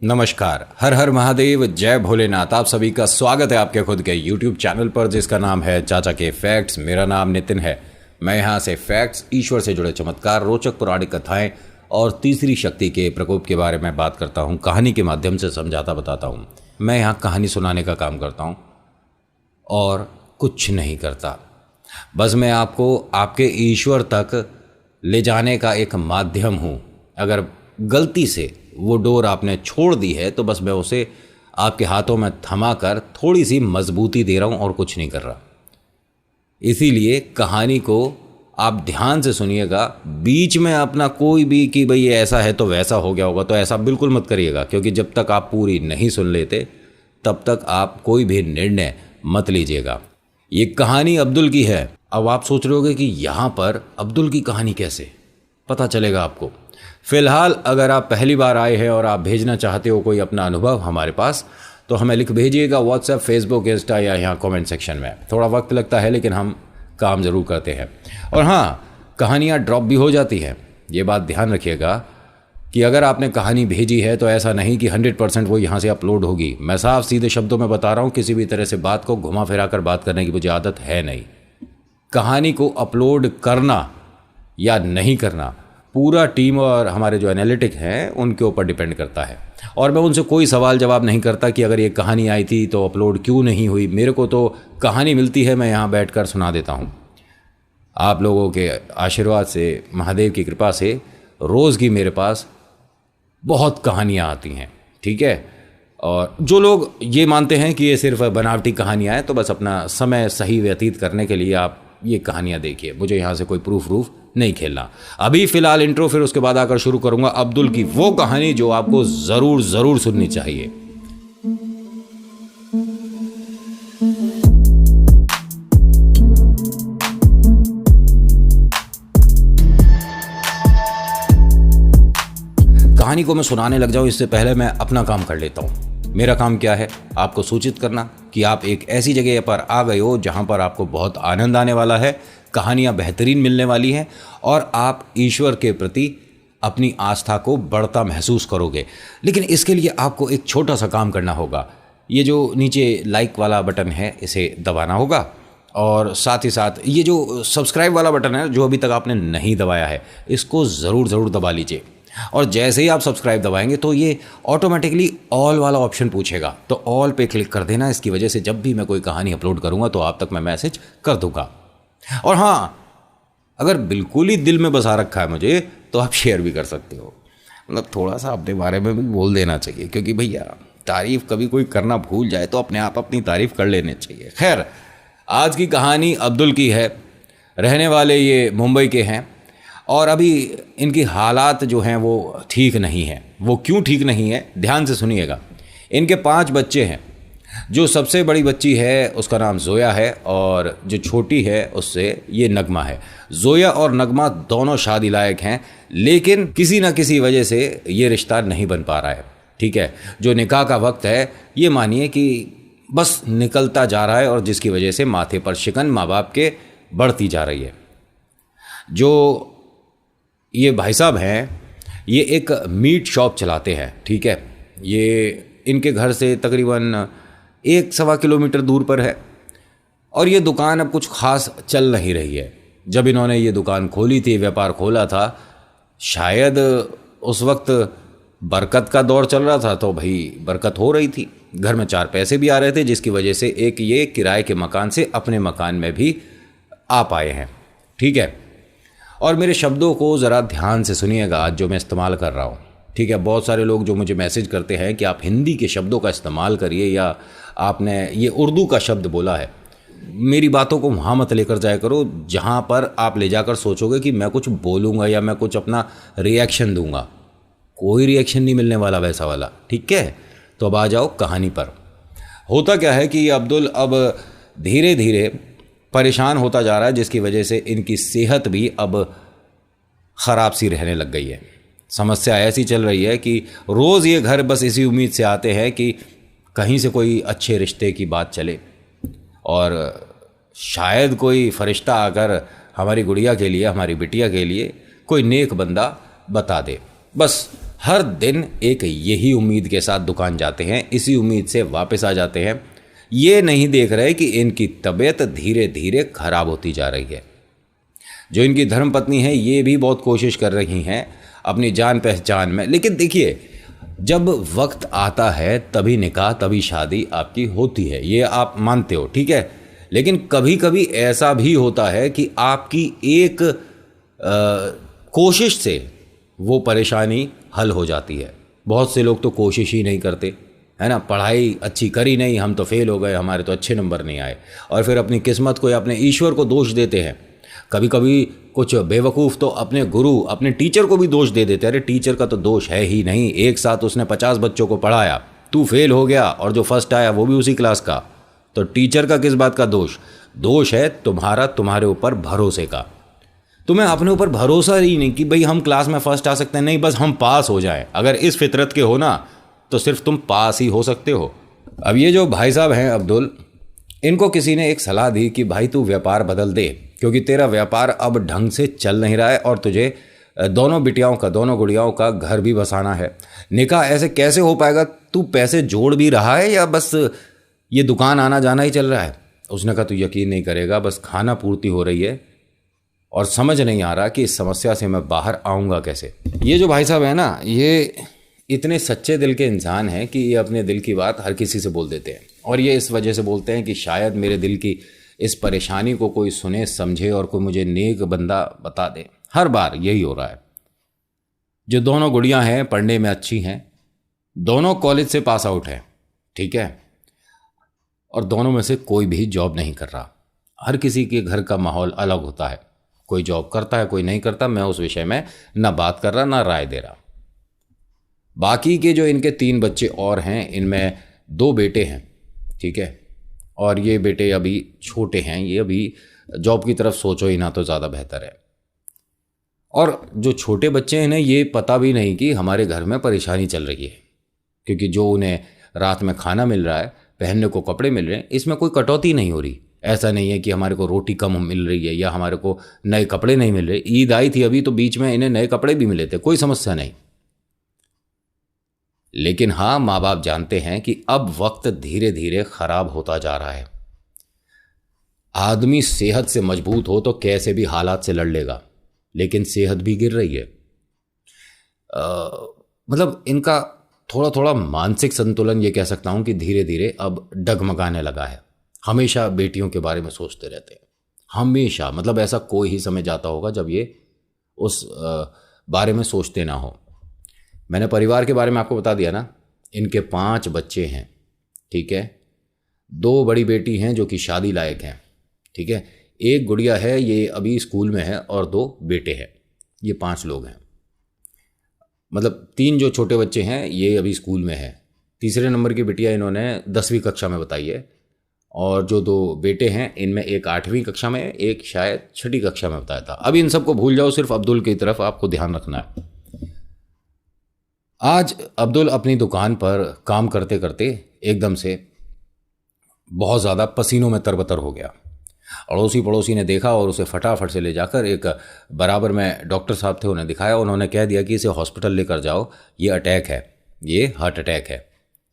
नमस्कार, हर हर महादेव, जय भोलेनाथ। आप सभी का स्वागत है आपके खुद के YouTube चैनल पर जिसका नाम है चाचा के फैक्ट्स। मेरा नाम नितिन है। मैं यहाँ से फैक्ट्स, ईश्वर से जुड़े चमत्कार, रोचक पौराणिक कथाएं और तीसरी शक्ति के प्रकोप के बारे में बात करता हूँ। कहानी के माध्यम से समझाता बताता हूँ। मैं यहाँ कहानी सुनाने का काम करता हूँ और कुछ नहीं करता। बस मैं आपको आपके ईश्वर तक ले जाने का एक माध्यम हूँ। अगर गलती से वो डोर आपने छोड़ दी है तो बस मैं उसे आपके हाथों में थमा कर थोड़ी सी मजबूती दे रहा हूँ और कुछ नहीं कर रहा। इसीलिए कहानी को आप ध्यान से सुनिएगा। बीच में अपना कोई भी कि भाई ये ऐसा है तो वैसा हो गया होगा, तो ऐसा बिल्कुल मत करिएगा, क्योंकि जब तक आप पूरी नहीं सुन लेते तब तक आप कोई भी निर्णय मत लीजिएगा। ये कहानी अब्दुल की है। अब आप सोच रहे होगे कि यहाँ पर अब्दुल की कहानी कैसे पता चलेगा आपको। फिलहाल अगर आप पहली बार आए हैं और आप भेजना चाहते हो कोई अपना अनुभव हमारे पास, तो हमें लिख भेजिएगा व्हाट्सएप, फेसबुक, इंस्टा या यहाँ कमेंट सेक्शन में। थोड़ा वक्त लगता है लेकिन हम काम ज़रूर करते हैं। और हाँ, कहानियाँ ड्रॉप भी हो जाती हैं। ये बात ध्यान रखिएगा कि अगर आपने कहानी भेजी है तो ऐसा नहीं कि 100% वो यहाँ से अपलोड होगी। मैं साफ सीधे शब्दों में बता रहा हूँ, किसी भी तरह से बात को घुमा फिरा कर बात करने की मुझे आदत है नहीं। कहानी को अपलोड करना या नहीं करना पूरा टीम और हमारे जो एनालिटिक हैं उनके ऊपर डिपेंड करता है। और मैं उनसे कोई सवाल जवाब नहीं करता कि अगर ये कहानी आई थी तो अपलोड क्यों नहीं हुई। मेरे को तो कहानी मिलती है, मैं यहाँ बैठकर सुना देता हूँ। आप लोगों के आशीर्वाद से, महादेव की कृपा से रोज़ की मेरे पास बहुत कहानियाँ आती हैं, ठीक है। और जो लोग ये मानते हैं कि ये सिर्फ बनावटी कहानियाँ हैं, तो बस अपना समय सही व्यतीत करने के लिए आप ये कहानियाँ देखिए। मुझे यहाँ से कोई प्रूफ नहीं खेलना। अभी फ़िलहाल इंट्रो, फिर उसके बाद आकर शुरू करूँगा अब्दुल की वो कहानी जो आपको ज़रूर सुननी चाहिए। कहानी को मैं सुनाने लग जाऊँ इससे पहले मैं अपना काम कर लेता हूँ। मेरा काम क्या है? आपको सूचित करना कि आप एक ऐसी जगह पर आ गए हो जहाँ पर आपको बहुत आनंद आने वाला है, कहानियाँ बेहतरीन मिलने वाली हैं और आप ईश्वर के प्रति अपनी आस्था को बढ़ता महसूस करोगे। लेकिन इसके लिए आपको एक छोटा सा काम करना होगा। ये जो नीचे लाइक वाला बटन है इसे दबाना होगा, और साथ ही साथ ये जो सब्सक्राइब वाला बटन है जो अभी तक आपने नहीं दबाया है, इसको ज़रूर दबा लीजिए। और जैसे ही आप सब्सक्राइब दबाएंगे तो ये ऑटोमेटिकली ऑल वाला ऑप्शन पूछेगा, तो ऑल पे क्लिक कर देना। इसकी वजह से जब भी मैं कोई कहानी अपलोड करूँगा तो आप तक मैं मैसेज कर दूँगा। और हाँ, अगर बिल्कुल ही दिल में बसा रखा है मुझे तो आप शेयर भी कर सकते हो। मतलब थोड़ा सा अपने बारे में भी बोल देना चाहिए, क्योंकि भैया तारीफ़ कभी कोई करना भूल जाए तो अपने आप अपनी तारीफ़ कर लेनी चाहिए। खैर, आज की कहानी अब्दुल की है। रहने वाले ये मुंबई के हैं और अभी इनकी हालात जो हैं वो ठीक नहीं हैं। वो क्यों ठीक नहीं है, ध्यान से सुनिएगा। इनके 5 बच्चे हैं। जो सबसे बड़ी बच्ची है उसका नाम जोया है और जो छोटी है उससे ये नगमा है। जोया और नगमा दोनों शादी लायक हैं, लेकिन किसी न किसी वजह से ये रिश्ता नहीं बन पा रहा है, ठीक है। जो निकाह का वक्त है ये मानिए कि बस निकलता जा रहा है, और जिसकी वजह से माथे पर शिकन माँ बाप के बढ़ती जा रही है। जो ये भाई साहब हैं ये एक मीट शॉप चलाते हैं, ठीक है। ये इनके घर से तकरीबन 1-1.25 किलोमीटर दूर पर है, और ये दुकान अब कुछ खास चल नहीं रही है। जब इन्होंने ये दुकान खोली थी, व्यापार खोला था, शायद उस वक्त बरकत का दौर चल रहा था, तो भाई बरकत हो रही थी, घर में 4 पैसे भी आ रहे थे, जिसकी वजह से एक ये किराए के मकान से अपने मकान में भी आ पाए हैं, ठीक है। और मेरे शब्दों को ज़रा ध्यान से सुनिएगा आज जो मैं इस्तेमाल कर रहा हूँ, ठीक है। बहुत सारे लोग जो मुझे मैसेज करते हैं कि आप हिंदी के शब्दों का इस्तेमाल करिए, या आपने ये उर्दू का शब्द बोला है। मेरी बातों को वहाँ मत लेकर जाया करो जहाँ पर आप ले जाकर सोचोगे कि मैं कुछ बोलूँगा या मैं कुछ अपना रिएक्शन दूँगा। कोई रिएक्शन नहीं मिलने वाला वैसा वाला, ठीक है। तो अब आ जाओ कहानी पर। होता क्या है कि ये अब्दुल अब धीरे धीरे परेशान होता जा रहा है, जिसकी वजह से इनकी सेहत भी अब ख़राब सी रहने लग गई है। समस्या ऐसी चल रही है कि रोज़ ये घर बस इसी उम्मीद से आते हैं कि कहीं से कोई अच्छे रिश्ते की बात चले, और शायद कोई फरिश्ता आकर हमारी गुड़िया के लिए, हमारी बिटिया के लिए कोई नेक बंदा बता दे। बस हर दिन एक यही उम्मीद के साथ दुकान जाते हैं, इसी उम्मीद से वापस आ जाते हैं। ये नहीं देख रहे कि इनकी तबीयत धीरे धीरे खराब होती जा रही है। जो इनकी धर्मपत्नी है ये भी बहुत कोशिश कर रही हैं अपनी जान पहचान में, लेकिन देखिए जब वक्त आता है तभी निकाह तभी शादी आपकी होती है, ये आप मानते हो, ठीक है। लेकिन कभी कभी ऐसा भी होता है कि आपकी एक कोशिश से वो परेशानी हल हो जाती है। बहुत से लोग तो कोशिश ही नहीं करते, है ना, पढ़ाई अच्छी करी नहीं, हम तो फेल हो गए, हमारे तो अच्छे नंबर नहीं आए, और फिर अपनी किस्मत को या अपने ईश्वर को दोष देते हैं। कभी कभी कुछ बेवकूफ़ तो अपने गुरु अपने टीचर को भी दोष दे देते हैं। अरे टीचर का तो दोष है ही नहीं, एक साथ उसने 50 बच्चों को पढ़ाया, तू फेल हो गया और जो फर्स्ट आया वो भी उसी क्लास का, तो टीचर का किस बात का दोष? दोष है तुम्हारा तुम्हारे ऊपर भरोसे का। तुम्हें अपने ऊपर भरोसा ही नहीं कि भाई हम क्लास में फर्स्ट आ सकते हैं, नहीं बस हम पास हो जाएं। अगर इस फितरत के हो ना तो सिर्फ तुम पास ही हो सकते हो। अब ये जो भाई साहब हैं अब्दुल, इनको किसी ने एक सलाह दी कि भाई तू व्यापार बदल दे, क्योंकि तेरा व्यापार अब ढंग से चल नहीं रहा है और तुझे दोनों बिटियाओं का, दोनों गुड़ियाओं का घर भी बसाना है। निकाह ऐसे कैसे हो पाएगा? तू पैसे जोड़ भी रहा है या बस ये दुकान आना जाना ही चल रहा है? उसने कहा तू यकीन नहीं करेगा, बस खाना पूर्ति हो रही है और समझ नहीं आ रहा कि इस समस्या से मैं बाहर आऊँगा कैसे। ये जो भाई साहब है ना, ये इतने सच्चे दिल के इंसान हैं कि ये अपने दिल की बात हर किसी से बोल देते हैं, और ये इस वजह से बोलते हैं कि शायद मेरे दिल की इस परेशानी को कोई सुने समझे और कोई मुझे नेक बंदा बता दे। हर बार यही हो रहा है। जो दोनों गुड़ियां हैं पढ़ने में अच्छी हैं, दोनों कॉलेज से पास आउट हैं, ठीक है, और दोनों में से कोई भी जॉब नहीं कर रहा। हर किसी के घर का माहौल अलग होता है, कोई जॉब करता है कोई नहीं करता। मैं उस विषय में ना बात कर रहा ना राय दे रहा। बाकी के जो इनके 3 बच्चे और हैं, इनमें 2 बेटे हैं, ठीक है, और ये बेटे अभी छोटे हैं, ये अभी जॉब की तरफ सोचो ही ना तो ज़्यादा बेहतर है। और जो छोटे बच्चे हैं ना, ये पता भी नहीं कि हमारे घर में परेशानी चल रही है, क्योंकि जो उन्हें रात में खाना मिल रहा है, पहनने को कपड़े मिल रहे हैं, इसमें कोई कटौती नहीं हो रही। ऐसा नहीं है कि हमारे को रोटी कम मिल रही है या हमारे को नए कपड़े नहीं मिल रहे। ईद आई थी अभी तो बीच में इन्हें नए कपड़े भी मिले थे, कोई समस्या नहीं। लेकिन हाँ, माँ बाप जानते हैं कि अब वक्त धीरे धीरे खराब होता जा रहा है। आदमी सेहत से मजबूत हो तो कैसे भी हालात से लड़ लेगा, लेकिन सेहत भी गिर रही है। मतलब इनका थोड़ा थोड़ा मानसिक संतुलन, ये कह सकता हूं कि धीरे धीरे अब डगमगाने लगा है। हमेशा बेटियों के बारे में सोचते रहते हैं, हमेशा। मतलब ऐसा कोई ही समय जाता होगा जब ये उस बारे में सोचते ना हो। मैंने परिवार के बारे में आपको बता दिया ना, इनके 5 बच्चे हैं, ठीक है। 2 बड़ी बेटी हैं जो कि शादी लायक हैं, ठीक है। 1 गुड़िया है, ये अभी स्कूल में है, और 2 बेटे हैं। ये 5 लोग हैं। मतलब 3 जो छोटे बच्चे हैं ये अभी स्कूल में है। तीसरे नंबर की बिटिया इन्होंने 10वीं कक्षा में बताई है, और जो 2 बेटे हैं इनमें एक 8वीं कक्षा में, एक शायद 6ठी कक्षा में बताया था। अब इन सबको भूल जाओ, सिर्फ अब्दुल की तरफ आपको ध्यान रखना है। आज अब्दुल अपनी दुकान पर काम करते करते एकदम से बहुत ज़्यादा पसीनों में तरबतर हो गया। अड़ोसी पड़ोसी ने देखा और उसे फटाफट से ले जाकर, एक बराबर में डॉक्टर साहब थे, उन्हें दिखाया। उन्होंने कह दिया कि इसे हॉस्पिटल लेकर जाओ, ये अटैक है, ये हार्ट अटैक है।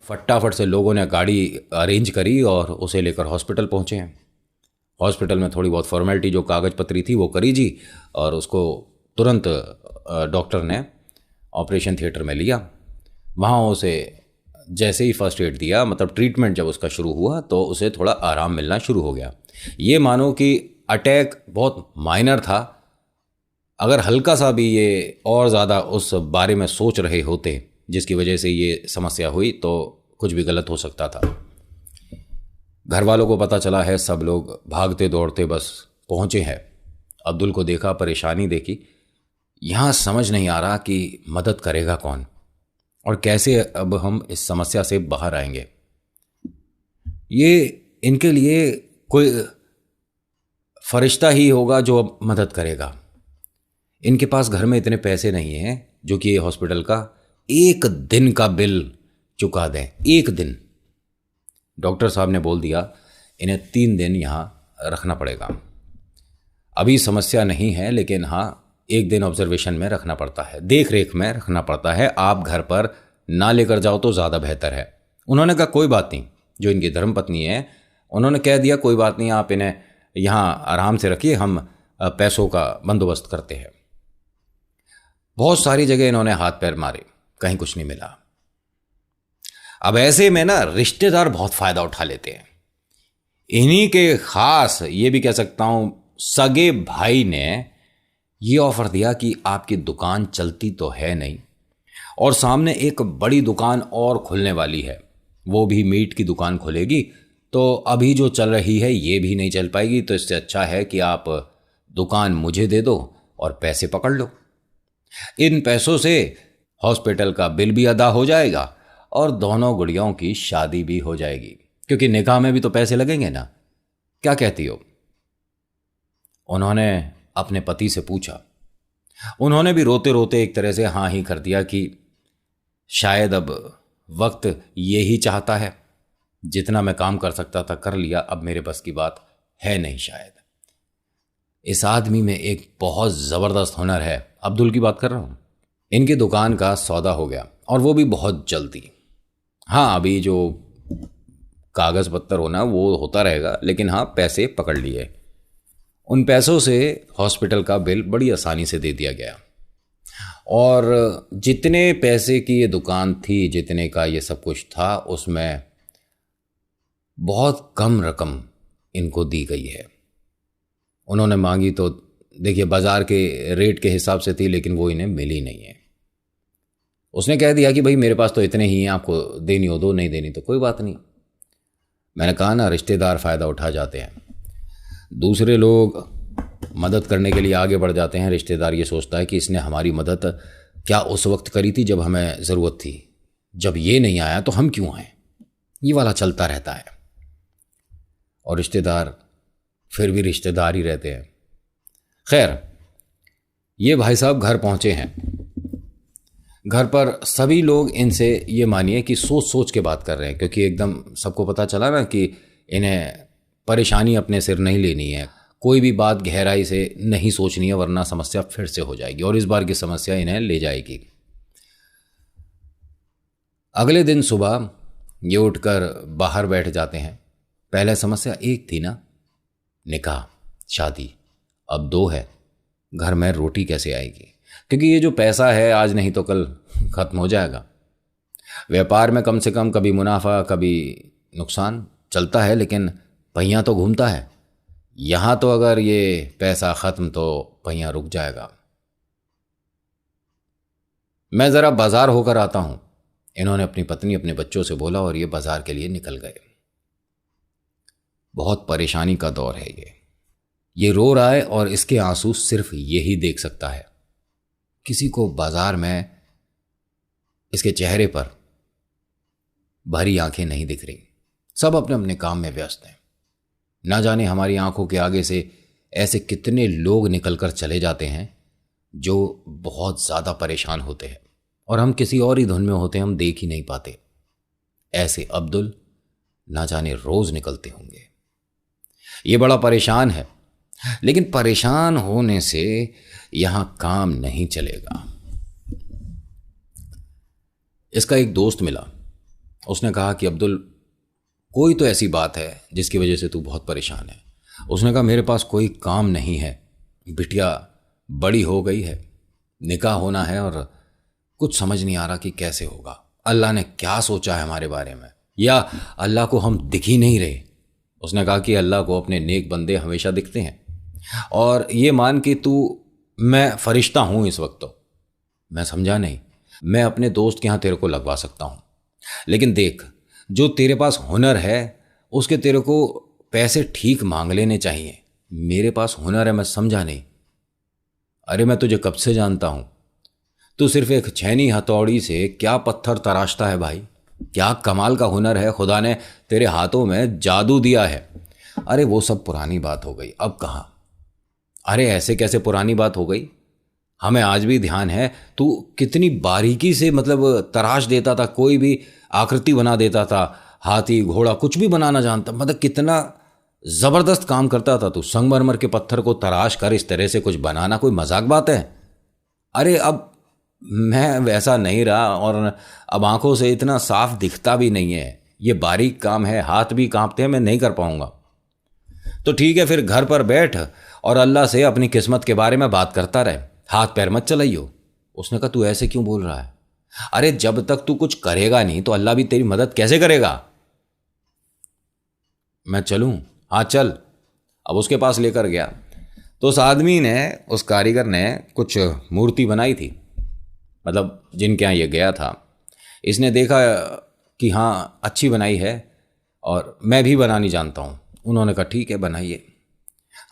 फटाफट से लोगों ने गाड़ी अरेंज करी और उसे लेकर हॉस्पिटल पहुँचे हैं। हॉस्पिटल में थोड़ी बहुत फॉर्मेलिटी जो कागज़ पत्री थी वो करी जी, और उसको तुरंत डॉक्टर ने ऑपरेशन थिएटर में लिया। वहाँ उसे जैसे ही फर्स्ट एड दिया, मतलब ट्रीटमेंट जब उसका शुरू हुआ, तो उसे थोड़ा आराम मिलना शुरू हो गया। ये मानो कि अटैक बहुत माइनर था। अगर हल्का सा भी ये और ज़्यादा उस बारे में सोच रहे होते जिसकी वजह से ये समस्या हुई, तो कुछ भी गलत हो सकता था। घर वालों को पता चला है, सब लोग भागते दौड़ते बस पहुँचे हैं। अब्दुल को देखा, परेशानी देखी। यहाँ समझ नहीं आ रहा कि मदद करेगा कौन और कैसे अब हम इस समस्या से बाहर आएंगे। ये इनके लिए कोई फरिश्ता ही होगा जो अब मदद करेगा। इनके पास घर में इतने पैसे नहीं हैं जो कि ये हॉस्पिटल का 1 दिन का बिल चुका दें। 1 दिन। डॉक्टर साहब ने बोल दिया इन्हें 3 दिन यहाँ रखना पड़ेगा। अभी समस्या नहीं है, लेकिन हाँ एक दिन ऑब्जर्वेशन में रखना पड़ता है, देख रेख में रखना पड़ता है। आप घर पर ना लेकर जाओ तो ज़्यादा बेहतर है। उन्होंने कहा कोई बात नहीं। जो इनकी धर्मपत्नी है उन्होंने कह दिया कोई बात नहीं, आप इन्हें यहाँ आराम से रखिए, हम पैसों का बंदोबस्त करते हैं। बहुत सारी जगह इन्होंने हाथ पैर मारे, कहीं कुछ नहीं मिला। अब ऐसे में ना रिश्तेदार बहुत फ़ायदा उठा लेते हैं। इन्हीं के खास, ये भी कह सकता हूँ सगे भाई ने ये ऑफ़र दिया कि आपकी दुकान चलती तो है नहीं और सामने एक बड़ी दुकान और खुलने वाली है, वो भी मीट की दुकान खुलेगी, तो अभी जो चल रही है ये भी नहीं चल पाएगी, तो इससे अच्छा है कि आप दुकान मुझे दे दो और पैसे पकड़ लो। इन पैसों से हॉस्पिटल का बिल भी अदा हो जाएगा और दोनों गुड़ियों की शादी भी हो जाएगी, क्योंकि निकाह में भी तो पैसे लगेंगे ना। क्या कहती हो? उन्होंने अपने पति से पूछा। उन्होंने भी रोते रोते एक तरह से हाँ ही कर दिया कि शायद अब वक्त ये ही चाहता है, जितना मैं काम कर सकता था कर लिया, अब मेरे बस की बात है नहीं शायद। इस आदमी में एक बहुत ज़बरदस्त हुनर है, अब्दुल की बात कर रहा हूँ। इनकी दुकान का सौदा हो गया और वो भी बहुत जल्दी। हाँ, अभी जो कागज़ पत्तर होना वो होता रहेगा, लेकिन हाँ पैसे पकड़ लिए। उन पैसों से हॉस्पिटल का बिल बड़ी आसानी से दे दिया गया और जितने पैसे की ये दुकान थी, जितने का ये सब कुछ था, उसमें बहुत कम रकम इनको दी गई है। उन्होंने मांगी तो देखिए बाज़ार के रेट के हिसाब से थी, लेकिन वो इन्हें मिली नहीं है। उसने कह दिया कि भाई मेरे पास तो इतने ही हैं, आपको देनी हो दो, नहीं देनी तो कोई बात नहीं। मैंने कहा ना, रिश्तेदार फ़ायदा उठा जाते हैं। दूसरे लोग मदद करने के लिए आगे बढ़ जाते हैं, रिश्तेदार ये सोचता है कि इसने हमारी मदद क्या उस वक्त करी थी जब हमें ज़रूरत थी, जब ये नहीं आया तो हम क्यों आए। ये वाला चलता रहता है और रिश्तेदार फिर भी रिश्तेदार ही रहते हैं। खैर, ये भाई साहब घर पहुंचे हैं। घर पर सभी लोग इनसे ये मानिए कि सोच सोच के बात कर रहे हैं, क्योंकि एकदम सबको पता चला ना कि इन्हें परेशानी अपने सिर नहीं लेनी है, कोई भी बात गहराई से नहीं सोचनी है, वरना समस्या फिर से हो जाएगी और इस बार की समस्या इन्हें ले जाएगी। अगले दिन सुबह ये उठकर बाहर बैठ जाते हैं। पहले समस्या एक थी ना, निकाह शादी, अब दो है, घर में रोटी कैसे आएगी, क्योंकि ये जो पैसा है आज नहीं तो कल खत्म हो जाएगा। व्यापार में कम से कम कभी मुनाफा कभी नुकसान चलता है, लेकिन पहिया तो घूमता है। यहाँ तो अगर ये पैसा ख़त्म तो पहिया रुक जाएगा। मैं ज़रा बाज़ार होकर आता हूँ, इन्होंने अपनी पत्नी अपने बच्चों से बोला और ये बाज़ार के लिए निकल गए। बहुत परेशानी का दौर है ये रो रहा है और इसके आंसू सिर्फ यही देख सकता है। किसी को बाज़ार में इसके चेहरे पर भरी आंखें नहीं दिख रही, सब अपने अपने काम में व्यस्त हैं। ना जाने हमारी आंखों के आगे से ऐसे कितने लोग निकलकर चले जाते हैं जो बहुत ज़्यादा परेशान होते हैं और हम किसी और ही धुन में होते हैं, हम देख ही नहीं पाते। ऐसे अब्दुल ना जाने रोज़ निकलते होंगे। ये बड़ा परेशान है, लेकिन परेशान होने से यहाँ काम नहीं चलेगा। इसका एक दोस्त मिला, उसने कहा कि अब्दुल कोई तो ऐसी बात है जिसकी वजह से तू बहुत परेशान है। उसने कहा मेरे पास कोई काम नहीं है, बिटिया बड़ी हो गई है, निकाह होना है और कुछ समझ नहीं आ रहा कि कैसे होगा। अल्लाह ने क्या सोचा है हमारे बारे में, या अल्लाह को हम दिख ही नहीं रहे। उसने कहा कि अल्लाह को अपने नेक बंदे हमेशा दिखते हैं और ये मान कि तू, मैं फरिश्ता हूँ इस वक्त। तो मैं समझा नहीं, मैं अपने दोस्त के यहाँ तेरे को लगवा सकता हूँ, लेकिन देख जो तेरे पास हुनर है उसके तेरे को पैसे ठीक मांग लेने चाहिए। मेरे पास हुनर है, मैं समझा नहीं। अरे मैं तुझे कब से जानता हूँ, तू सिर्फ एक छैनी हथौड़ी से क्या पत्थर तराशता है भाई। क्या कमाल का हुनर है, खुदा ने तेरे हाथों में जादू दिया है। अरे वो सब पुरानी बात हो गई, अब कहाँ। अरे ऐसे कैसे पुरानी बात हो गई, हमें आज भी ध्यान है तू कितनी बारीकी से मतलब तराश देता था, कोई भी आकृति बना देता था, हाथी घोड़ा कुछ भी बनाना जानता, मतलब कितना ज़बरदस्त काम करता था तू। संगमरमर के पत्थर को तराश कर इस तरह से कुछ बनाना कोई मजाक बात है। अरे अब मैं वैसा नहीं रहा, और अब आंखों से इतना साफ दिखता भी नहीं है, ये बारीक काम है, हाथ भी कांपते हैं, मैं नहीं कर पाऊंगा। तो ठीक है, फिर घर पर बैठ और अल्लाह से अपनी किस्मत के बारे में बात करता रहे, हाथ पैर मत चलाइयो। उसने कहा तू ऐसे क्यों बोल रहा है? अरे जब तक तू कुछ करेगा नहीं तो अल्लाह भी तेरी मदद कैसे करेगा? मैं चलूं? हाँ चल। अब उसके पास लेकर गया तो उस आदमी ने, उस कारीगर ने कुछ मूर्ति बनाई थी, मतलब जिनके यहाँ ये गया था। इसने देखा कि हाँ अच्छी बनाई है और मैं भी बनानी जानता हूँ। उन्होंने कहा ठीक है बनाइए,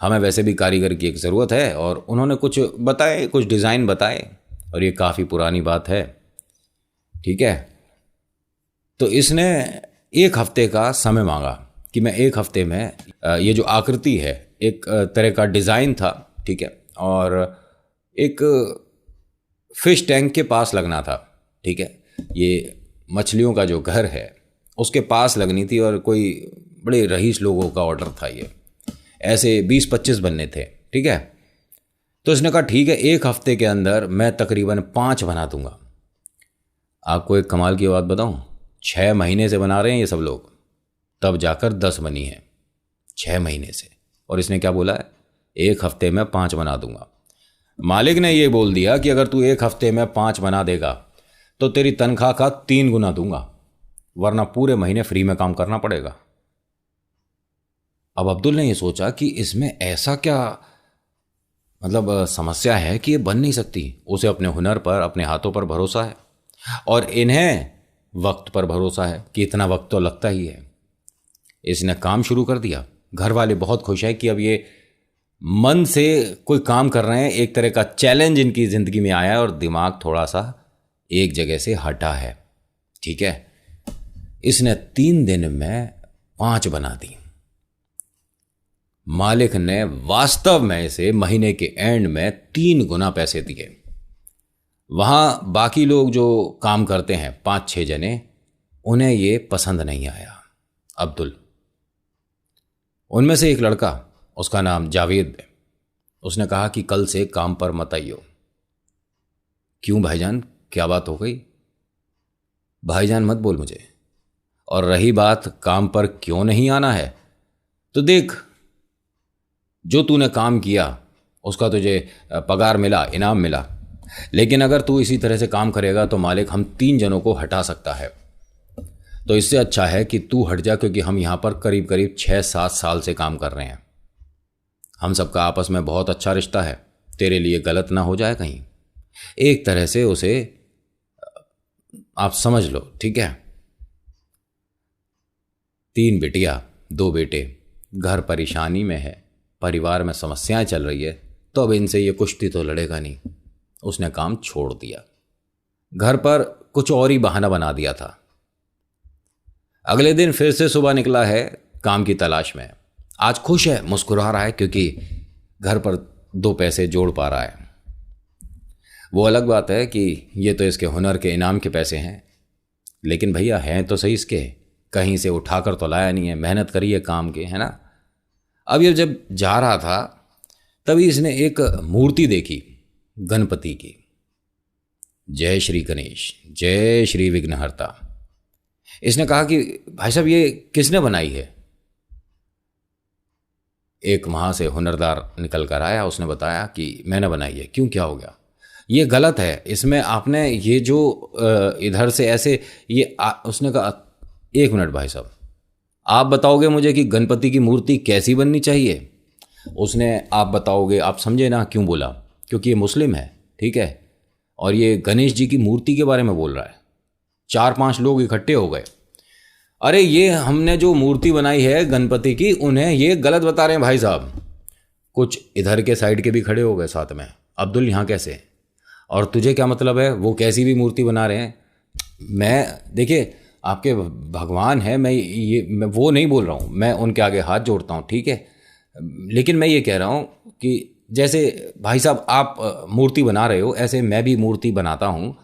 हमें वैसे भी कारीगर की एक ज़रूरत है। और उन्होंने कुछ बताए, कुछ डिज़ाइन बताए, और ये काफ़ी पुरानी बात है, ठीक है। तो इसने 1 हफ्ते का समय मांगा कि मैं 1 हफ्ते में ये जो आकृति है, एक तरह का डिज़ाइन था, ठीक है, और एक फिश टैंक के पास लगना था, ठीक है। ये मछलियों का जो घर है उसके पास लगनी थी, और कोई बड़े रईस लोगों का ऑर्डर था ये, ऐसे 20-25 बनने थे, ठीक है। तो इसने कहा ठीक है 1 हफ्ते के अंदर मैं तकरीबन 5 बना दूंगा। आपको एक कमाल की बात बताऊं, 6 महीने से बना रहे हैं ये सब लोग, तब जाकर 10 बनी है, 6 महीने से। और इसने क्या बोला है? 1 हफ्ते में 5 बना दूंगा। मालिक ने ये बोल दिया कि अगर तू 1 हफ्ते में 5 बना देगा तो तेरी तनख्वाह का 3 गुना दूंगा, वरना पूरे महीने फ्री में काम करना पड़ेगा। अब अब्दुल ने ये सोचा कि इसमें ऐसा क्या मतलब समस्या है कि ये बन नहीं सकती। उसे अपने हुनर पर, अपने हाथों पर भरोसा है, और इन्हें वक्त पर भरोसा है कि इतना वक्त तो लगता ही है। इसने काम शुरू कर दिया। घर वाले बहुत खुश हैं कि अब ये मन से कोई काम कर रहे हैं, एक तरह का चैलेंज इनकी ज़िंदगी में आया है और दिमाग थोड़ा सा एक जगह से हटा है, ठीक है। इसने 3 दिन में 5 बना दी। मालिक ने वास्तव में इसे महीने के एंड में 3 गुना पैसे दिए। वहां बाकी लोग जो काम करते हैं 5-6 जने, उन्हें ये पसंद नहीं आया अब्दुल। उनमें से एक लड़का, उसका नाम जावेद है, उसने कहा कि कल से काम पर मत आइयो। क्यों भाईजान, क्या बात हो गई? भाईजान मत बोल मुझे। और रही बात काम पर क्यों नहीं आना है, तो देख जो तूने काम किया उसका तुझे पगार मिला, इनाम मिला, लेकिन अगर तू इसी तरह से काम करेगा तो मालिक हम 3 जनों को हटा सकता है। तो इससे अच्छा है कि तू हट जा, क्योंकि हम यहाँ पर करीब करीब 6-7 साल से काम कर रहे हैं। हम सबका आपस में बहुत अच्छा रिश्ता है, तेरे लिए गलत ना हो जाए कहीं। एक तरह से उसे आप समझ लो, ठीक है। 3 बिटिया 2 बेटे, घर परेशानी में है, परिवार में समस्याएं चल रही है, तो अब इनसे ये कुश्ती तो लड़ेगा नहीं। उसने काम छोड़ दिया, घर पर कुछ और ही बहाना बना दिया था। अगले दिन फिर से सुबह निकला है काम की तलाश में। आज खुश है, मुस्कुरा रहा है, क्योंकि घर पर 2 पैसे जोड़ पा रहा है। वो अलग बात है कि ये तो इसके हुनर के इनाम के पैसे हैं, लेकिन भैया हैं तो सही इसके, कहीं से उठाकर तो लाया नहीं है, मेहनत करी है काम के, है ना। अब ये जब जा रहा था तभी इसने एक मूर्ति देखी गणपति की। जय श्री गणेश, जय श्री विघ्नहर्ता। इसने कहा कि भाई साहब ये किसने बनाई है? एक वहां से हुनरदार निकल कर आया, उसने बताया कि मैंने बनाई है। क्यों, क्या हो गया? ये गलत है, इसमें आपने ये जो इधर से ऐसे ये उसने कहा 1 मिनट भाई साहब, आप बताओगे मुझे कि गणपति की मूर्ति कैसी बननी चाहिए? उसने आप बताओगे, आप समझे ना क्यों बोला? क्योंकि ये मुस्लिम है, ठीक है, और ये गणेश जी की मूर्ति के बारे में बोल रहा है। 4-5 लोग इकट्ठे हो गए। अरे ये हमने जो मूर्ति बनाई है गणपति की, उन्हें ये गलत बता रहे हैं भाई साहब। कुछ इधर के साइड के भी खड़े हो गए साथ में। अब्दुल यहाँ कैसे, और तुझे क्या मतलब है, वो कैसी भी मूर्ति बना रहे हैं। मैं देखिए आपके भगवान है, मैं वो नहीं बोल रहा हूँ, मैं उनके आगे हाथ जोड़ता हूँ, ठीक है, लेकिन मैं ये कह रहा हूँ कि जैसे भाई साहब आप मूर्ति बना रहे हो, ऐसे मैं भी मूर्ति बनाता हूँ।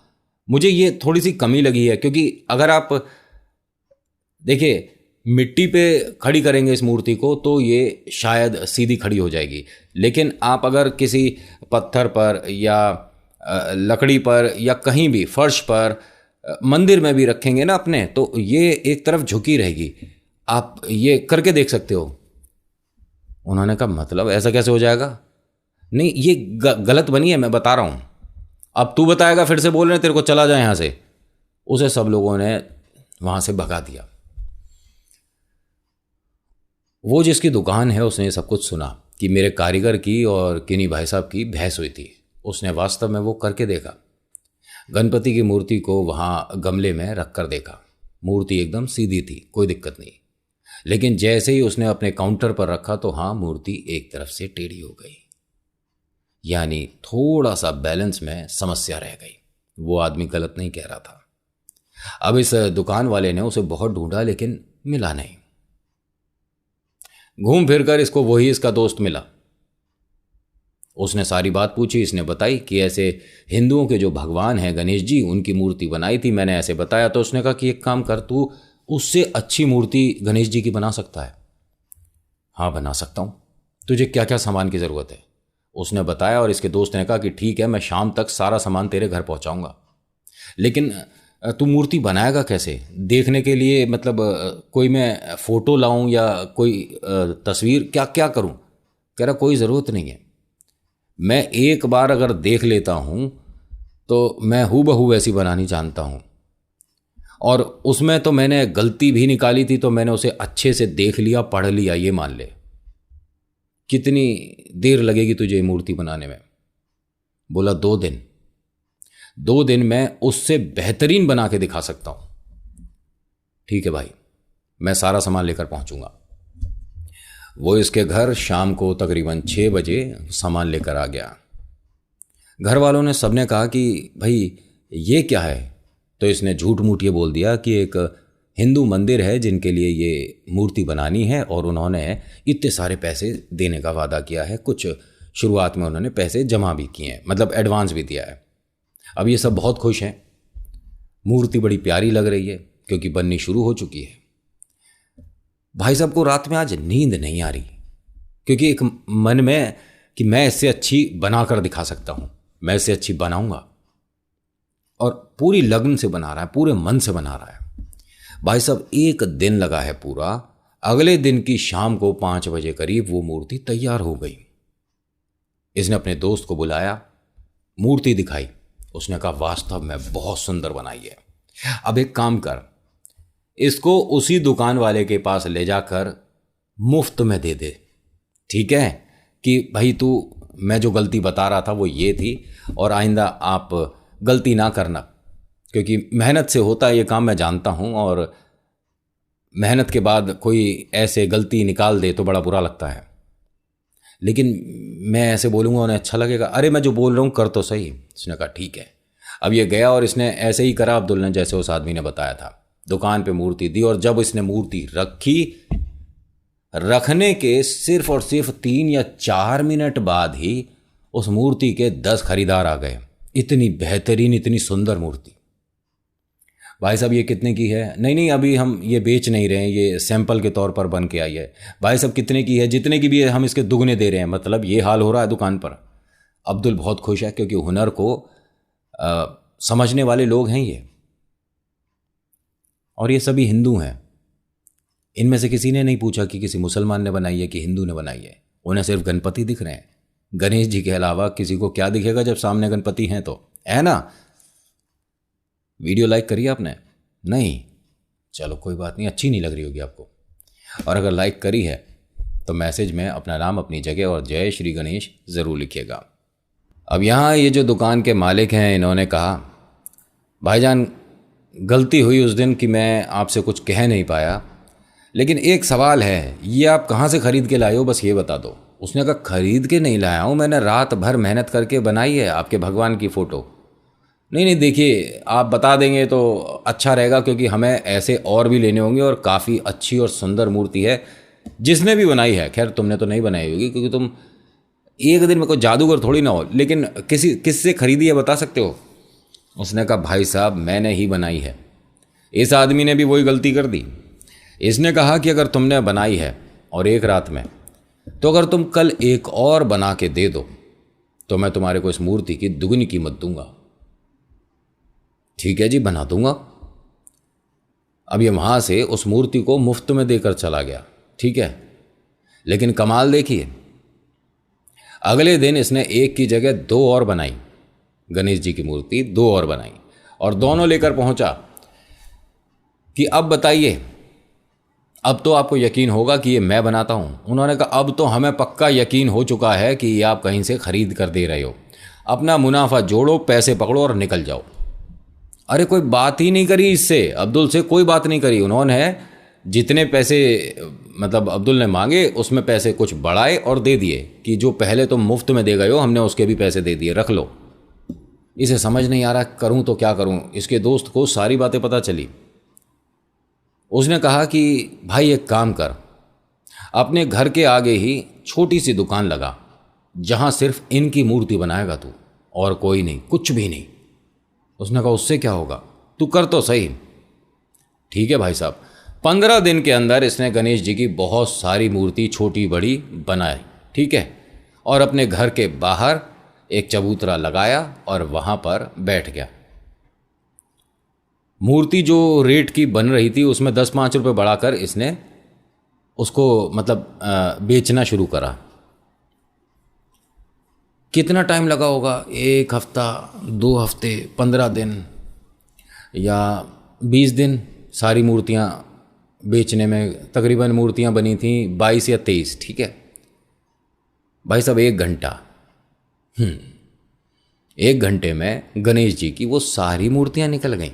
मुझे ये थोड़ी सी कमी लगी है, क्योंकि अगर आप देखिए मिट्टी पे खड़ी करेंगे इस मूर्ति को तो ये शायद सीधी खड़ी हो जाएगी, लेकिन आप अगर किसी पत्थर पर या लकड़ी पर या कहीं भी फर्श पर, मंदिर में भी रखेंगे ना अपने, तो ये एक तरफ झुकी रहेगी। आप ये करके देख सकते हो। उन्होंने कहा मतलब ऐसा कैसे हो जाएगा? नहीं, ये गलत बनी है, मैं बता रहा हूँ। अब तू बताएगा, फिर से बोल रहे हैं तेरे को, चला जाए यहाँ से। उसे सब लोगों ने वहाँ से भगा दिया। वो जिसकी दुकान है उसने सब कुछ सुना कि मेरे कारीगर की और किन्हीं भाई साहब की बहस हुई थी। उसने वास्तव में वो करके देखा। गणपति की मूर्ति को वहाँ गमले में रख कर देखा। मूर्ति एकदम सीधी थी, कोई दिक्कत नहीं। लेकिन जैसे ही उसने अपने काउंटर पर रखा तो हाँ, मूर्ति एक तरफ से टेढ़ी हो गई, यानी थोड़ा सा बैलेंस में समस्या रह गई। वो आदमी गलत नहीं कह रहा था। अब इस दुकान वाले ने उसे बहुत ढूंढा लेकिन मिला नहीं। घूम फिरकर इसको वही इसका दोस्त मिला। उसने सारी बात पूछी। इसने बताई कि ऐसे हिंदुओं के जो भगवान हैं गणेश जी, उनकी मूर्ति बनाई थी मैंने, ऐसे बताया। तो उसने कहा कि एक काम कर, तू उससे अच्छी मूर्ति गणेश जी की बना सकता है? हाँ बना सकता हूँ। तुझे क्या क्या सामान की ज़रूरत है? उसने बताया और इसके दोस्त ने कहा कि ठीक है, मैं शाम तक सारा सामान तेरे घर पहुँचाऊँगा। लेकिन तू मूर्ति बनाएगा कैसे? देखने के लिए मतलब कोई मैं फ़ोटो लाऊं या कोई तस्वीर, क्या क्या करूं? कह रहा कोई ज़रूरत नहीं है, मैं एक बार अगर देख लेता हूं तो मैं हूबहू वैसी बनानी जानता हूं। और उसमें तो मैंने गलती भी निकाली थी तो मैंने उसे अच्छे से देख लिया, पढ़ लिया, ये मान ले। कितनी देर लगेगी तुझे ये मूर्ति बनाने में? बोला 2 दिन। 2 दिन में उससे बेहतरीन बना के दिखा सकता हूं। ठीक है भाई, मैं सारा सामान लेकर पहुंचूंगा। वो इसके घर शाम को तकरीबन 6 बजे सामान लेकर आ गया। घर वालों ने सबने कहा कि भाई ये क्या है? तो इसने झूठ मूठ ये बोल दिया कि एक हिंदू मंदिर है जिनके लिए ये मूर्ति बनानी है और उन्होंने इतने सारे पैसे देने का वादा किया है। कुछ शुरुआत में उन्होंने पैसे जमा भी किए हैं, मतलब एडवांस भी दिया है। अब ये सब बहुत खुश हैं। मूर्ति बड़ी प्यारी लग रही है क्योंकि बननी शुरू हो चुकी है। भाई साहब को रात में आज नींद नहीं आ रही क्योंकि एक मन में कि मैं इससे अच्छी बनाकर दिखा सकता हूं, मैं इससे अच्छी बनाऊंगा। और पूरी लगन से बना रहा है, पूरे मन से बना रहा है। भाई साहब 1 दिन लगा है पूरा। अगले दिन की शाम को 5 बजे करीब वो मूर्ति तैयार हो गई। इसने अपने दोस्त को बुलाया, मूर्ति दिखाई। उसने कहा वास्तव में बहुत सुंदर बनाई है। अब एक काम कर, इसको उसी दुकान वाले के पास ले जाकर मुफ्त में दे दे। ठीक है कि भाई तू, मैं जो गलती बता रहा था वो ये थी और आइंदा आप गलती ना करना, क्योंकि मेहनत से होता है ये काम, मैं जानता हूँ। और मेहनत के बाद कोई ऐसे गलती निकाल दे तो बड़ा बुरा लगता है। लेकिन मैं ऐसे बोलूँगा उन्हें अच्छा लगेगा। अरे मैं जो बोल रहा हूँ कर तो सही। उसने कहा ठीक है। अब ये गया और इसने ऐसे ही करा अब्दुल ने जैसे उस आदमी ने बताया था। दुकान पे मूर्ति दी और जब इसने मूर्ति रखी, रखने के सिर्फ और सिर्फ 3 या 4 मिनट बाद ही उस मूर्ति के 10 खरीदार आ गए। इतनी बेहतरीन, इतनी सुंदर मूर्ति। भाई साहब ये कितने की है? नहीं, अभी हम ये बेच नहीं रहे हैं, ये सैंपल के तौर पर बन के आई है। भाई साहब कितने की है? जितने की भी है हम इसके दुगने दे रहे हैं। मतलब ये हाल हो रहा है दुकान पर। अब्दुल बहुत खुश है क्योंकि हुनर को समझने वाले लोग हैं ये, और ये सभी हिंदू हैं। इनमें से किसी ने नहीं पूछा कि किसी मुसलमान ने बनाई है कि हिंदू ने बनाई है। उन्हें सिर्फ गणपति दिख रहे हैं। गणेश जी के अलावा किसी को क्या दिखेगा जब सामने गणपति हैं तो, है ना? वीडियो लाइक करिए आपने? नहीं, चलो कोई बात नहीं, अच्छी नहीं लग रही होगी आपको। और अगर लाइक करी है तो मैसेज में अपना नाम, अपनी जगह और जय श्री गणेश ज़रूर लिखिएगा। अब यहाँ ये जो दुकान के मालिक हैं, इन्होंने कहा भाईजान गलती हुई उस दिन कि मैं आपसे कुछ कह नहीं पाया, लेकिन एक सवाल है, ये आप कहाँ से ख़रीद के लाए हो, बस ये बता दो। उसने कहा खरीद के नहीं लाया हूँ, मैंने रात भर मेहनत करके बनाई है आपके भगवान की फ़ोटो। नहीं, देखिए आप बता देंगे तो अच्छा रहेगा क्योंकि हमें ऐसे और भी लेने होंगे और काफ़ी अच्छी और सुंदर मूर्ति है जिसने भी बनाई है। खैर तुमने तो नहीं बनाई होगी क्योंकि तुम एक दिन में कोई जादूगर थोड़ी ना हो, लेकिन किससे खरीदी है बता सकते हो? उसने कहा भाई साहब मैंने ही बनाई है। इस आदमी ने भी वही गलती कर दी। इसने कहा कि अगर तुमने बनाई है और एक रात में, तो अगर तुम कल एक और बना के दे दो तो मैं तुम्हारे को इस मूर्ति की दुगनी कीमत दूंगा। ठीक है जी, बना दूंगा। अब ये वहां से उस मूर्ति को मुफ्त में देकर चला गया। ठीक है, लेकिन कमाल देखिए, अगले दिन इसने एक की जगह दो और बनाई, गणेश जी की मूर्ति दो और बनाई, और दोनों लेकर पहुंचा कि अब बताइए, अब तो आपको यकीन होगा कि ये मैं बनाता हूं। उन्होंने कहा अब तो हमें पक्का यकीन हो चुका है कि ये आप कहीं से खरीद कर दे रहे हो, अपना मुनाफा जोड़ो, पैसे पकड़ो और निकल जाओ। अरे कोई बात ही नहीं करी इससे, अब्दुल से कोई बात नहीं करी। उन्होंने जितने पैसे मतलब अब्दुल ने मांगे उसमें पैसे कुछ बढ़ाए और दे दिए कि जो पहले तुम मुफ्त में दे गए हो हमने उसके भी पैसे दे दिए, रख लो। इसे समझ नहीं आ रहा करूं तो क्या करूं। इसके दोस्त को सारी बातें पता चली। उसने कहा कि भाई एक काम कर, अपने घर के आगे ही छोटी सी दुकान लगा जहां सिर्फ इनकी मूर्ति बनाएगा तू, और कोई नहीं, कुछ भी नहीं। उसने कहा उससे क्या होगा, तू कर तो सही। ठीक है भाई साहब, 15 दिन के अंदर इसने गणेश जी की बहुत सारी मूर्ति छोटी बड़ी बनाई। ठीक है, और अपने घर के बाहर एक चबूतरा लगाया और वहां पर बैठ गया। मूर्ति जो रेट की बन रही थी उसमें 10-5 रुपये बढ़ाकर इसने उसको मतलब बेचना शुरू करा। कितना टाइम लगा होगा, 1 हफ्ता, 2 हफ्ते, 15 दिन या 20 दिन सारी मूर्तियां बेचने में। तकरीबन मूर्तियां बनी थी 22 या 23। ठीक है भाई साहब, 1 घंटा 1 घंटे में गणेश जी की वो सारी मूर्तियां निकल गईं।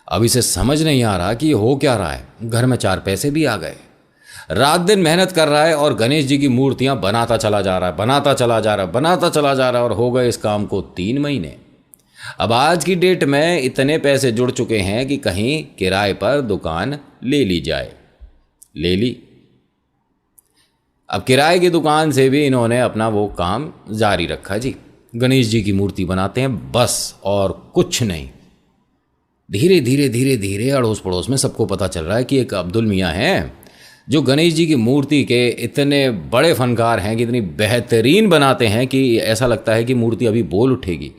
अब इसे समझ नहीं आ रहा कि ये हो क्या रहा है। घर में 4 पैसे भी आ गए, रात दिन मेहनत कर रहा है और गणेश जी की मूर्तियां बनाता चला जा रहा है, बनाता चला जा रहा है, बनाता चला जा रहा है, और हो गए इस काम को 3 महीने। अब आज की डेट में इतने पैसे जुड़ चुके हैं कि कहीं किराए पर दुकान ले ली जाए। ले ली। अब किराए की दुकान से भी इन्होंने अपना वो काम जारी रखा जी, गणेश जी की मूर्ति बनाते हैं बस, और कुछ नहीं। धीरे धीरे धीरे धीरे अड़ोस पड़ोस में सबको पता चल रहा है कि एक अब्दुल मियाँ हैं जो गणेश जी की मूर्ति के इतने बड़े फनकार हैं कि इतनी बेहतरीन बनाते हैं कि ऐसा लगता है कि मूर्ति अभी बोल उठेगी।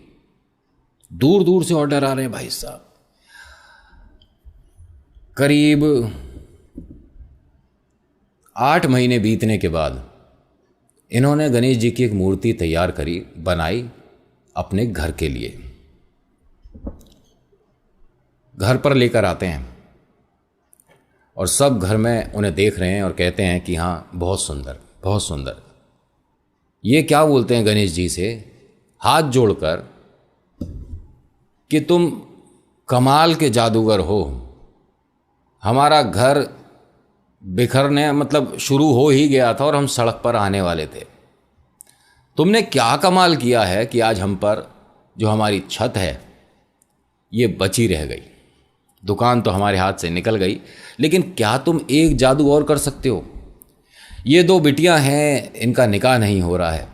दूर दूर से ऑर्डर आ रहे हैं भाई साहब। करीब 8 महीने बीतने के बाद इन्होंने गणेश जी की एक मूर्ति तैयार करी, बनाई अपने घर के लिए। घर पर लेकर आते हैं और सब घर में उन्हें देख रहे हैं और कहते हैं कि हाँ बहुत सुंदर, बहुत सुंदर। ये क्या बोलते हैं गणेश जी से हाथ जोड़कर कि तुम कमाल के जादूगर हो, हमारा घर बिखरने मतलब शुरू हो ही गया था और हम सड़क पर आने वाले थे। तुमने क्या कमाल किया है कि आज हम पर जो हमारी छत है ये बची रह गई। दुकान तो हमारे हाथ से निकल गई, लेकिन क्या तुम एक जादू और कर सकते हो। ये 2 बिटियां हैं, इनका निकाह नहीं हो रहा है,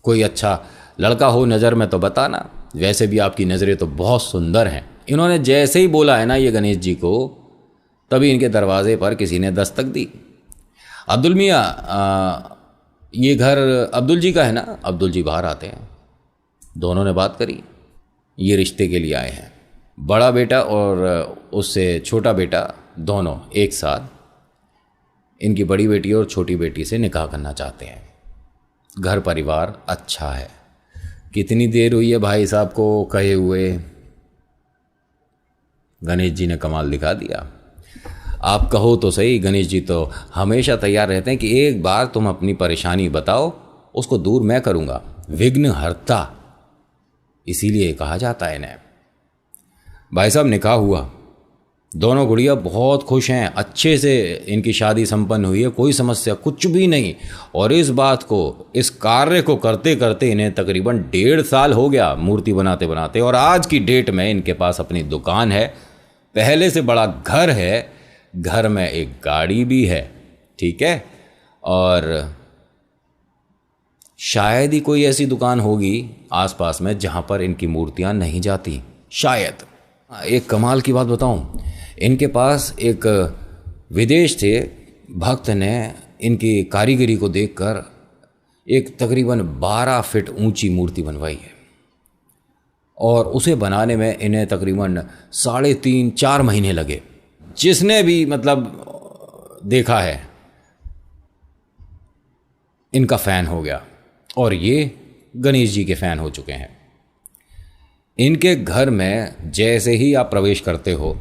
कोई अच्छा लड़का हो नज़र में तो बताना, वैसे भी आपकी नज़रें तो बहुत सुंदर हैं। इन्होंने जैसे ही बोला है ना ये गणेश जी को, तभी इनके दरवाजे पर किसी ने दस्तक दी। अब्दुल मियाँ, ये घर अब्दुल जी का है ना। अब्दुल जी बाहर आते हैं, दोनों ने बात करी, ये रिश्ते के लिए आए हैं। बड़ा बेटा और उससे छोटा बेटा दोनों एक साथ इनकी बड़ी बेटी और छोटी बेटी से निकाह करना चाहते हैं। घर परिवार अच्छा है। कितनी देर हुई है भाई साहब को कहे हुए, गणेश जी ने कमाल दिखा दिया। आप कहो तो सही, गणेश जी तो हमेशा तैयार रहते हैं कि एक बार तुम अपनी परेशानी बताओ, उसको दूर मैं करूँगा, विघ्नहर्ता इसीलिए कहा जाता है इन्हें। भाई साहब निकाह हुआ, दोनों गुड़िया बहुत खुश हैं, अच्छे से इनकी शादी संपन्न हुई है, कोई समस्या कुछ भी नहीं। और इस बात को, इस कार्य को करते करते इन्हें तकरीबन 1.5 साल हो गया मूर्ति बनाते बनाते, और आज की डेट में इनके पास अपनी दुकान है, पहले से बड़ा घर है, घर में एक गाड़ी भी है। ठीक है, और शायद ही कोई ऐसी दुकान होगी आसपास में जहां पर इनकी मूर्तियां नहीं जाती, शायद। एक कमाल की बात बताऊं, इनके पास एक विदेश से भक्त ने इनकी कारीगरी को देखकर एक तकरीबन 12 फीट ऊंची मूर्ति बनवाई है और उसे बनाने में इन्हें तकरीबन 3.5-4 महीने लगे। जिसने भी मतलब देखा है इनका फ़ैन हो गया और ये गणेश जी के फ़ैन हो चुके हैं। इनके घर में जैसे ही आप प्रवेश करते हो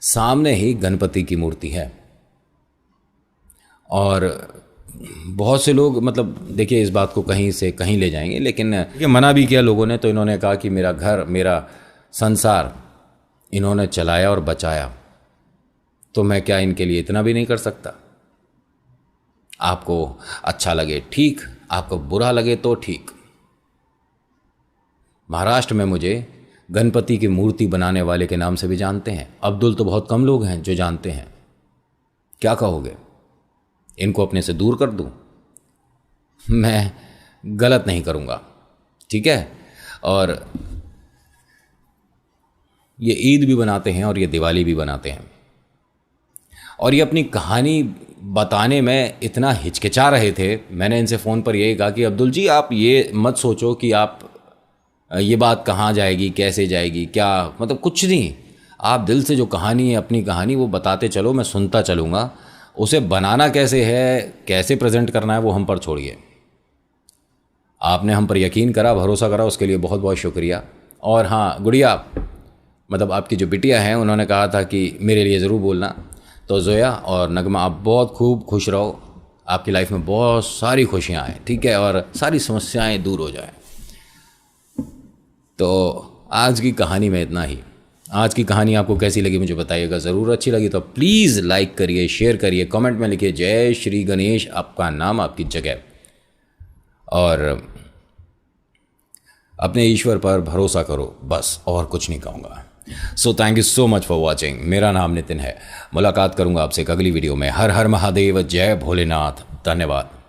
सामने ही गणपति की मूर्ति है और बहुत से लोग मतलब देखिए इस बात को कहीं से कहीं ले जाएंगे, लेकिन ये मना भी किया लोगों ने। तो इन्होंने कहा कि मेरा घर, मेरा संसार इन्होंने चलाया और बचाया, तो मैं क्या इनके लिए इतना भी नहीं कर सकता। आपको अच्छा लगे ठीक, आपको बुरा लगे तो ठीक। महाराष्ट्र में मुझे गणपति की मूर्ति बनाने वाले के नाम से भी जानते हैं। अब्दुल तो बहुत कम लोग हैं जो जानते हैं। क्या कहोगे, इनको अपने से दूर कर दूं? मैं गलत नहीं करूंगा, ठीक है। और ये ईद भी बनाते हैं और ये दिवाली भी बनाते हैं और ये अपनी कहानी बताने में इतना हिचकिचा रहे थे। मैंने इनसे फ़ोन पर यही कहा कि अब्दुल जी आप ये मत सोचो कि आप ये बात कहाँ जाएगी, कैसे जाएगी, क्या मतलब कुछ नहीं। आप दिल से जो कहानी है, अपनी कहानी, वो बताते चलो, मैं सुनता चलूँगा। उसे बनाना कैसे है, कैसे प्रेजेंट करना है, वो हम पर छोड़िए। आपने हम पर यकीन करा, भरोसा करा, उसके लिए बहुत बहुत शुक्रिया। और हाँ, गुड़िया मतलब आपकी जो बिटिया हैं, उन्होंने कहा था कि मेरे लिए ज़रूर बोलना। तो जोया और नगमा, आप बहुत खूब खुश रहो, आपकी लाइफ में बहुत सारी खुशियाँ आएँ, ठीक है, और सारी समस्याएं दूर हो जाएं। तो आज की कहानी में इतना ही। आज की कहानी आपको कैसी लगी मुझे बताइएगा ज़रूर। अच्छी लगी तो प्लीज़ लाइक करिए, शेयर करिए, कमेंट में लिखिए जय श्री गणेश, आपका नाम, आपकी जगह, और अपने ईश्वर पर भरोसा करो, बस और कुछ नहीं कहूँगा। So thank you so much for watching. मेरा नाम नितिन है। मुलाकात करूँगा आपसे एक अगली वीडियो में। हर हर महादेव, जय भोलेनाथ, धन्यवाद।